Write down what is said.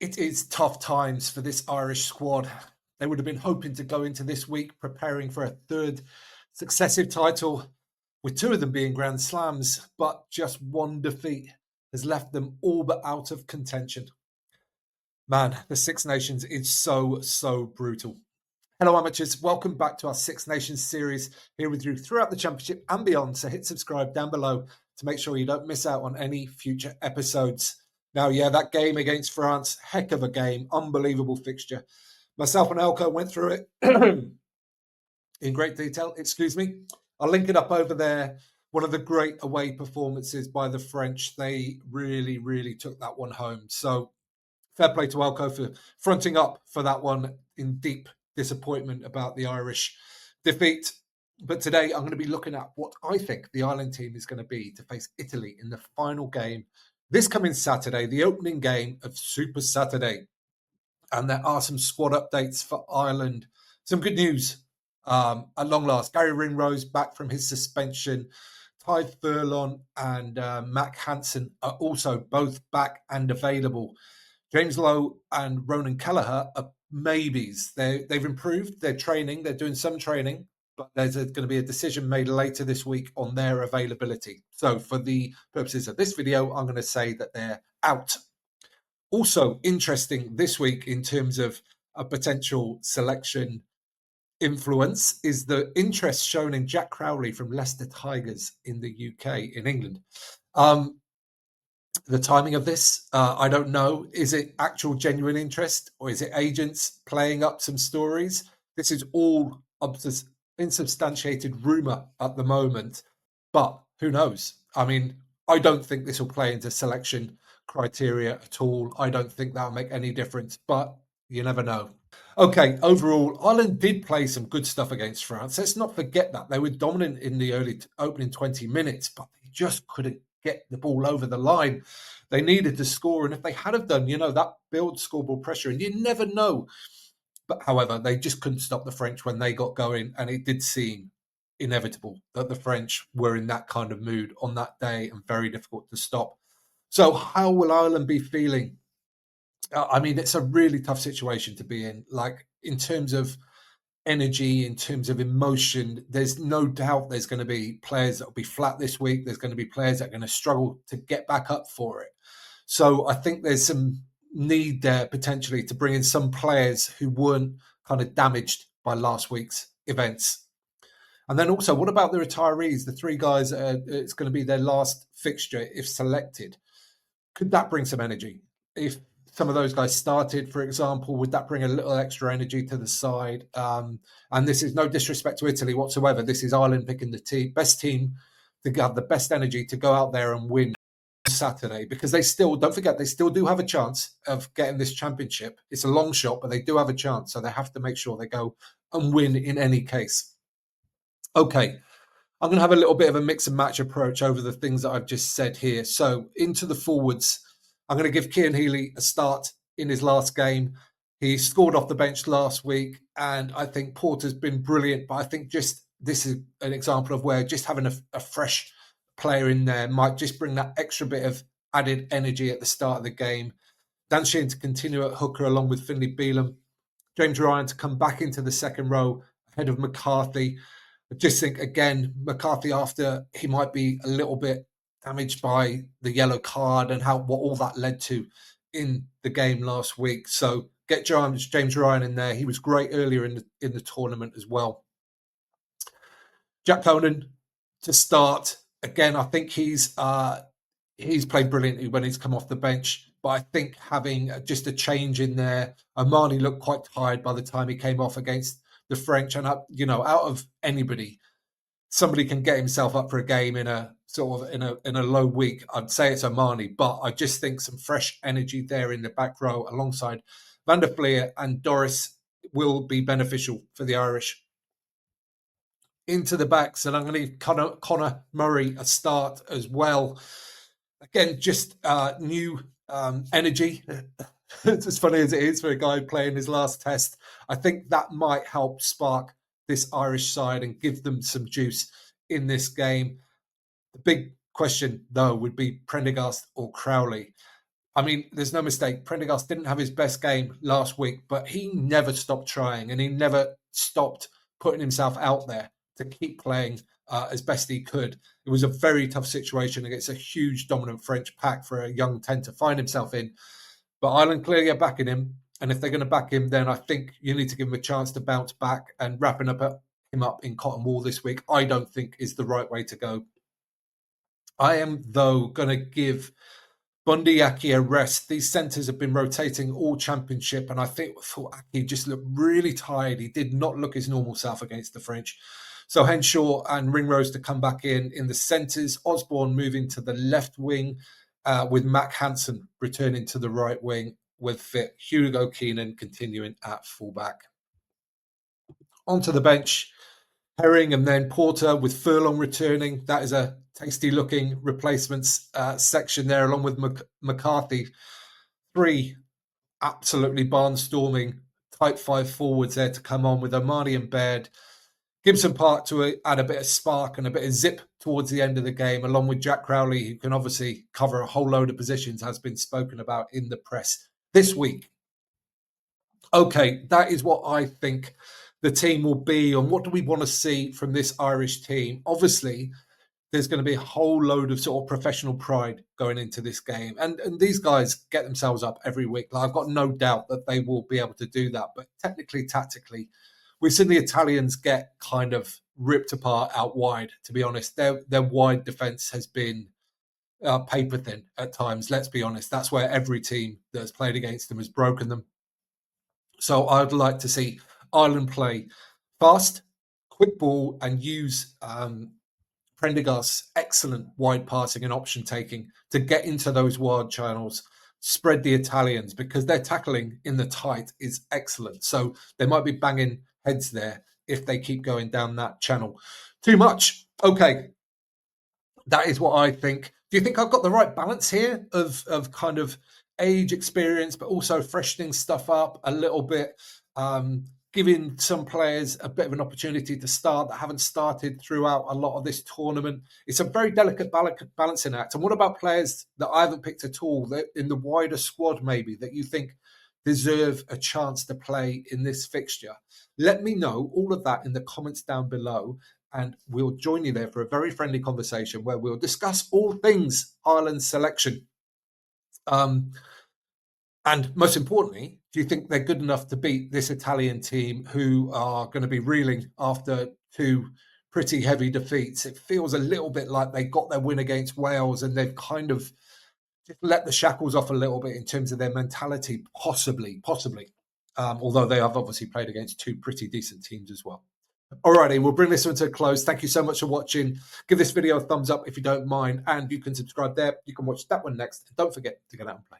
It is tough times for this Irish squad. They would have been hoping to go into this week preparing for a third successive title, with two of them being Grand Slams, but just one defeat has left them all but out of contention. Man, the Six Nations is so brutal. Hello, amateurs. Welcome back to our Six Nations series here with you throughout the championship and beyond. So hit subscribe down below to make sure you don't miss out on any future episodes. Now, yeah, that game against France, heck of a game, unbelievable fixture. Myself and Elko went through it in great detail. Excuse me. I'll link it up over there. One of the great away performances by the French. They really took that one home. So fair play to Elko for fronting up for that one in deep disappointment about the Irish defeat. But today I'm going to be looking at what I think the Ireland team is going to be to face Italy in the final game this coming Saturday, the opening game of Super Saturday. And there are some squad updates for Ireland. Some good news at long last. Gary Ringrose back from his suspension. Ty Furlong and Mac Hansen are also both back and available. James Lowe and Ronan Kelleher are maybes. They've improved their training. They're doing some training, but there's going to be a decision made later this week on their availability. So for the purposes of this video, I'm going to say that they're out. Also interesting this week in terms of a potential selection influence is the interest shown in Jack Crowley from Leicester Tigers in the UK, in England. The timing of this, I don't know. Is it actual genuine interest or is it agents playing up some stories? This is all insubstantiated rumor at the moment, but who knows? I mean, I don't think this will play into selection criteria at all. I don't think that'll make any difference, but you never know. Okay, overall, Ireland did play some good stuff against France. Let's not forget that. They were dominant in the early opening 20 minutes, but they just couldn't get the ball over the line. They needed to score, and if they had have done, that builds scoreboard pressure, and you never know. But however, they just couldn't stop the French when they got going, and it did seem inevitable that the French were in that kind of mood on that day and very difficult to stop. So how will Ireland be feeling? I mean, it's a really tough situation to be in, like in terms of energy, in terms of emotion. There's no doubt there's going to be players that will be flat this week. There's going to be players that are going to struggle to get back up for it. So I think there's some need there potentially to bring in some players who weren't kind of damaged by last week's events. And then also, what about the retirees? The three guys, it's going to be their last fixture if selected. Could that bring some energy? If some of those guys started, for example, would that bring a little extra energy to the side? And this is no disrespect to Italy whatsoever. This is Ireland picking the best team to have the best energy to go out there and win Saturday, because they still, don't forget, they still do have a chance of getting this championship. It's a long shot, but they do have a chance. So they have to make sure they go and win in any case. Okay. I'm going to have a little bit of a mix and match approach over the things that I've just said here. So into the forwards, I'm going to give Cian Healy a start in his last game. He scored off the bench last week, and I think Porter's been brilliant. But I think just this is an example of where just having a fresh player in there might just bring that extra bit of added energy at the start of the game. Dan Sheehan to continue at hooker along with Finlay Bealham. James Ryan to come back into the second row ahead of McCarthy. I just think, again, McCarthy, after he might be a little bit damaged by the yellow card and what all that led to in the game last week. So get James Ryan in there. He was great earlier in the tournament as well. Jack Conan to start. Again, I think he's played brilliantly when he's come off the bench. But I think having just a change in there, Armani looked quite tired by the time he came off against the French, and out of anybody, somebody can get himself up for a game in a sort of in a low week. I'd say it's Armani, but I just think some fresh energy there in the back row alongside Van der Fleer and Doris will be beneficial for the Irish. Into the backs, and I'm going to give Conor Murray a start as well. Again, just new energy. It's as funny as it is for a guy playing his last test. I think that might help spark this Irish side and give them some juice in this game. The big question, though, would be Prendergast or Crowley. I mean, there's no mistake. Prendergast didn't have his best game last week, but he never stopped trying and he never stopped putting himself out there to keep playing as best he could. It was a very tough situation against a huge dominant French pack for a young 10 to find himself in. But Ireland clearly are backing him. And if they're going to back him, then I think you need to give him a chance to bounce back, and wrapping him up in cotton wool this week, I don't think is the right way to go. I am, though, going to give Bundy Aki a rest. These centres have been rotating all championship, and I thought Aki just looked really tired. He did not look his normal self against the French. So Henshaw and Ringrose to come back in the centres. Osborne moving to the left wing, with Mac Hansen returning to the right wing, with fit Hugo Keenan continuing at fullback. Onto the bench, Herring and then Porter with Furlong returning. That is a tasty-looking replacements section there, along with McCarthy. 3 absolutely barnstorming type 5 forwards there to come on, with Omani and Baird. Gibson Park to add a bit of spark and a bit of zip towards the end of the game, along with Jack Crowley, who can obviously cover a whole load of positions, has been spoken about in the press this week. Okay, that is what I think the team will be. And what do we want to see from this Irish team? Obviously, there's going to be a whole load of sort of professional pride going into this game. And these guys get themselves up every week. Like, I've got no doubt that they will be able to do that. But technically, tactically, we've seen the Italians get kind of ripped apart out wide, to be honest. Their wide defence has been paper thin at times, let's be honest. That's where every team that has played against them has broken them. So I'd like to see Ireland play fast, quick ball, and use Prendergast's excellent wide passing and option taking to get into those wide channels, spread the Italians, because their tackling in the tight is excellent. So they might be banging heads there if they keep going down that channel. Too much. Okay. That is what I think. Do you think I've got the right balance here of kind of age, experience, but also freshening stuff up a little bit, giving some players a bit of an opportunity to start that haven't started throughout a lot of this tournament? It's a very delicate balancing act. And what about players that I haven't picked at all, that in the wider squad maybe, that you think deserve a chance to play in this fixture? Let me know all of that in the comments down below, and we'll join you there for a very friendly conversation where we'll discuss all things Ireland selection. And most importantly, do you think they're good enough to beat this Italian team, who are going to be reeling after 2 pretty heavy defeats? It feels a little bit like they got their win against Wales and they've kind of just let the shackles off a little bit in terms of their mentality, possibly. Although they have obviously played against 2 pretty decent teams as well. Alrighty, we'll bring this one to a close. Thank you so much for watching. Give this video a thumbs up if you don't mind, and you can subscribe there. You can watch that one next. Don't forget to get out and play.